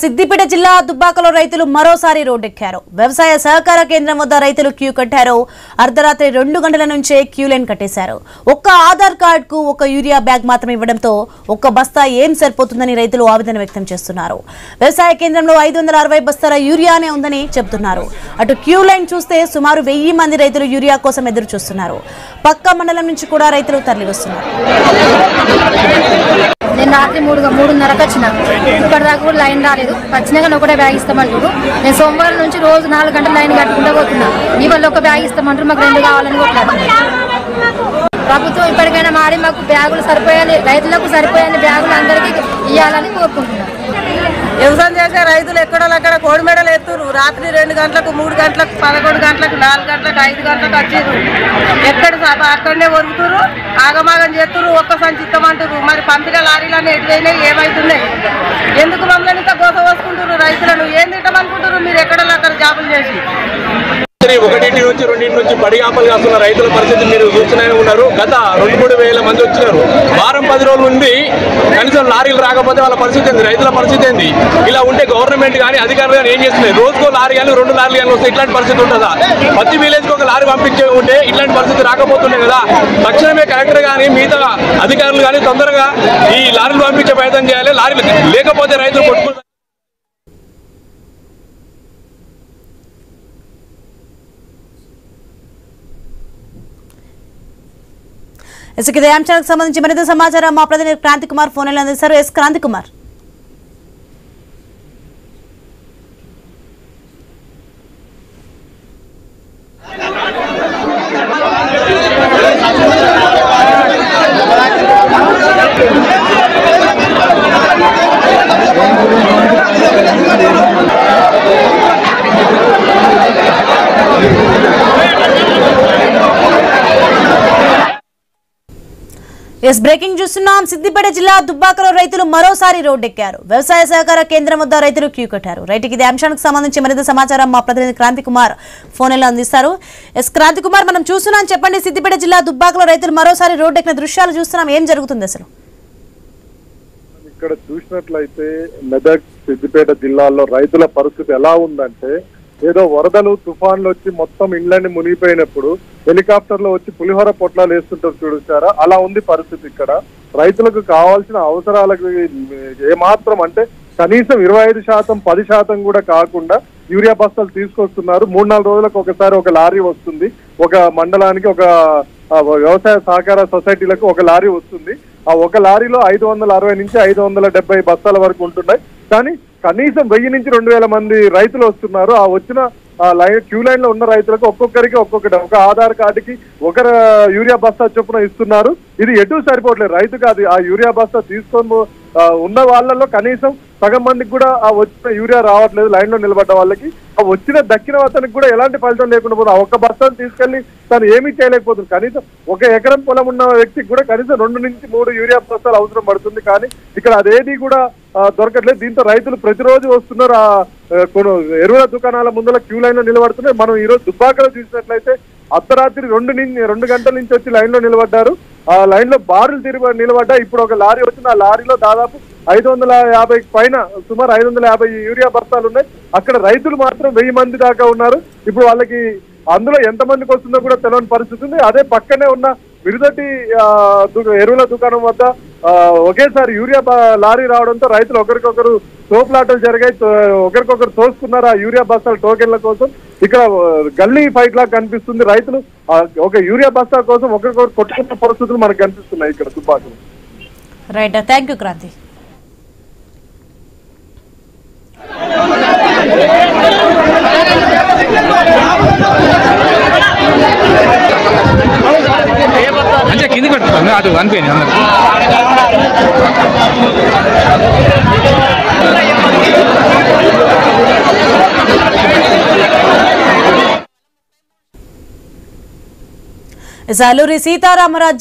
సిద్దిపేట జిల్లా దుబ్బాకలో రైతులు మరోసారి రోడ్డెక్కారు. వ్యవసాయ సహకార కేంద్రం వద్ద రైతులు క్యూ కట్టారు. అర్ధరాత్రి 2 గంటల నుంచే క్యూ లైన్ కట్టేశారు. ఒక్క ఆధార్ కార్డుకు ఒక యూరియా బ్యాగ్ మాత్రమే ఇవ్వడంతో ఒక్క బస్తా ఏం సరిపోతుందని రైతులు ఆవేదన వ్యక్తం చేస్తున్నారు. వ్యవసాయ కేంద్రంలో 560 బస్తాల యూరియానే ఉందని చెబుతున్నారు. అటు క్యూ లైన్ చూస్తే సుమారు 1000 మంది రైతులు యూరియా కోసం ఎదురు చూస్తున్నారు. పక్క మండలం నుంచి కూడా రైతులు తరలివస్తున్నారు. నేను రాత్రి 3:30కి వచ్చిన ఇప్పటిదాకా కూడా లైన్ రాలేదు. వచ్చినాక ఒకటే బ్యాగ్ ఇస్తామంటారు. నేను సోమవారం నుంచి రోజు 4 గంటల లైన్ కట్టుకుంటూ పోతున్నా. ఇవాళ ఒక బ్యాగ్ ఇస్తామంటారు. మాకు 2 కావాలని కొట్లాడుతున్నారు. ప్రభుత్వం ఇప్పటికైనా మారి మాకు బ్యాగులు సరిపోయాలి, రైతులకు సరిపోయాలి బ్యాగులు అందరికీ ఇవ్వాలని కోరుకుంటున్నాం. వ్యవసాయం చేసే రైతులు ఎక్కడోళ్ళక్కడ కోడి మెడలు ఎత్తురు. రాత్రి 2 గంటలకు, 3 గంటలకు, 11 గంటలకు, 4 గంటలకు, 5 గంటలకు వచ్చిర్రు. ఎక్కడ అక్కడనే ఒరుగుతురు, ఆగమాగం చేస్తురు. ఒక్క సంచి ఇస్తామంటారు. మరి పంపిన లారీలన్నీ ఎటువైనాయి, ఏమవుతున్నాయి? ఎందుకు మమ్మల్ని ఇంత గోస పోసుకుంటారు? రైతులను ఏం తింటామనుకుంటారు మీరు? ఎక్కడో అక్కడ జాబులు చేసి 1 నుంచి 2 నుంచి బడి ఆపలు కాస్తున్న రైతుల పరిస్థితి మీరు చూస్తూనే ఉన్నారు. గత 2-3 వేల మంది వచ్చినారు. వారం 10 రోజుల నుండి కనీసం లారీలు రాకపోతే వాళ్ళ పరిస్థితి ఏంది? రైతుల పరిస్థితి ఏంది? ఇలా ఉంటే గవర్నమెంట్ కానీ అధికారులు కానీ ఏం చేస్తున్నాయి? రోజుకో లారీ కానీ 2 లారీలు కానీ వస్తే ఇట్లాంటి పరిస్థితి ఉంటుందా? ప్రతి విలేజ్కి ఒక లారీ పంపించే ఉంటే ఇట్లాంటి పరిస్థితి రాకపోతుండే కదా. తక్షణమే కలెక్టర్ కానీ మిగతా అధికారులు కానీ తొందరగా ఈ లారీలు పంపించే ప్రయత్నం చేయాలి. లారీలు లేకపోతే రైతులు కొట్టుకుంటారు. ఇదే అంశానికి సంబంధించి మరింత సమాచారం మా ప్రతినిధి క్రాంతి కుమార్ ఫోన్ లో అందిస్తారు. ఎస్ క్రాంతి కుమార్. బ్రేకింగ్ చూస్తున్నాం. సిద్దిపేట జిల్లా దుబ్బాకలో రైతులు మరోసారి రోడ్డెక్కారు. వ్యవసాయ సహకార కేంద్రం వద్ద రైతులు క్యూ కట్టారు. రైతుకి ఇదే అంశానికి సంబంధించి మరింత సమాచారం మా ప్రతినిధి క్రాంతి కుమార్ ఫోన్ లో అందిస్తారు. ఎస్ క్రాంతి కుమార్, మనం చూస్తున్నాం, చెప్పండి. సిద్దిపేట జిల్లా దుబ్బాకలో రైతులు మరోసారి రోడ్డెక్కిన దృశ్యాలు చూస్తున్నాం. ఏం జరుగుతుంది అసలు? ఇక్కడ చూసినట్లయితే మెదక్ సిద్దిపేట జిల్లాలో రైతుల పరిస్థితి ఎలా ఉందంటే, ఏదో వరదలు తుఫాన్లు వచ్చి మొత్తం ఇండ్లన్నీ మునిగిపోయినప్పుడు హెలికాప్టర్లో వచ్చి పులిహోర పొట్లాలు వేస్తుంటారు చూసారా, అలా ఉంది పరిస్థితి. ఇక్కడ రైతులకు కావాల్సిన అవసరాలకు ఏమాత్రం అంటే కనీసం 25%, 10% కూడా కాకుండా యూరియా బస్తాలు తీసుకొస్తున్నారు. 3-4 రోజులకు ఒకసారి ఒక లారీ వస్తుంది. ఒక మండలానికి, ఒక వ్యవసాయ సహకార సొసైటీలకు ఒక లారీ వస్తుంది. ఆ ఒక లారీలో 560 నుంచి 570 బస్తాల వరకు ఉంటున్నాయి. కానీ కనీసం 1000 నుంచి 2000 మంది రైతులు వస్తున్నారు. ఆ వచ్చిన క్యూ లైన్ లో ఉన్న రైతులకు ఒక్కొక్కరికి ఒక్కొక్కటి, ఒక ఆధార్ కార్డుకి ఒక యూరియా బస్తా చొప్పున ఇస్తున్నారు. ఇది ఎటు సరిపోవట్లేదు రైతుకు. అది ఆ యూరియా బస్తా తీసుకొని ఉన్న వాళ్ళలో కనీసం సగం మందికి కూడా ఆ వచ్చిన యూరియా రావట్లేదు. లైన్ లో నిలబడ్డ వాళ్ళకి ఆ వచ్చిన దక్కిన అతనికి కూడా ఎలాంటి ఫలితం లేకుండా పోతుంది. ఆ ఒక్క బస్తాను తీసుకెళ్లి తను ఏమీ చేయలేకపోతుంది. కనీసం 1 ఎకరం పొలం ఉన్న వ్యక్తికి కూడా కనీసం 2 నుంచి 3 యూరియా బస్తాలు అవసరం పడుతుంది. కానీ ఇక్కడ అదేది కూడా దొరకట్లేదు. దీంతో రైతులు ప్రతిరోజు వస్తున్నారు. ఆ ఎరువుల దుకాణాల ముందర క్యూ లైన్ లో నిలబడుతున్నారు. మనం ఈ రోజు దుబ్బాకలో చూసినట్లయితే అర్ధరాత్రి 2 గంటల నుంచి వచ్చి లైన్ లో నిలబడ్డారు. ఆ లైన్ లో బారులు నిలబడ్డా. ఇప్పుడు ఒక లారీ వచ్చింది. ఆ లారీలో దాదాపు 550 పైన, సుమారు 550 యూరియా బస్తాలు ఉన్నాయి. అక్కడ రైతులు మాత్రం 1000 మంది దాకా ఉన్నారు. ఇప్పుడు వాళ్ళకి అందులో ఎంతమందికి వస్తుందో కూడా తెలియని పరిస్థితి ఉంది. అదే పక్కనే ఉన్న విరుదటి ఎరువుల దుకాణం వద్ద ఒకేసారి యూరియా లారీ రావడంతో రైతులు ఒకరికొకరు తోపులాటలు జరిగాయి. ఒకరికొకరు తోసుకున్నారు ఆ యూరియా బస్తాల టోకెన్ల కోసం. ఇక్కడ గల్లీ ఫైట్ లాగా కనిపిస్తుంది. రైతులు ఒక యూరియా బస్తా కోసం ఒకరికొకరు కొట్టుకున్న పరిస్థితులు మనకు కనిపిస్తున్నాయి ఇక్కడ దుబ్బాకలో. Right, thank you Kranti. అంటే కింది పెట్టుకోండి, అటు అనిపోయింది అల్లూరి సీతారామరాజు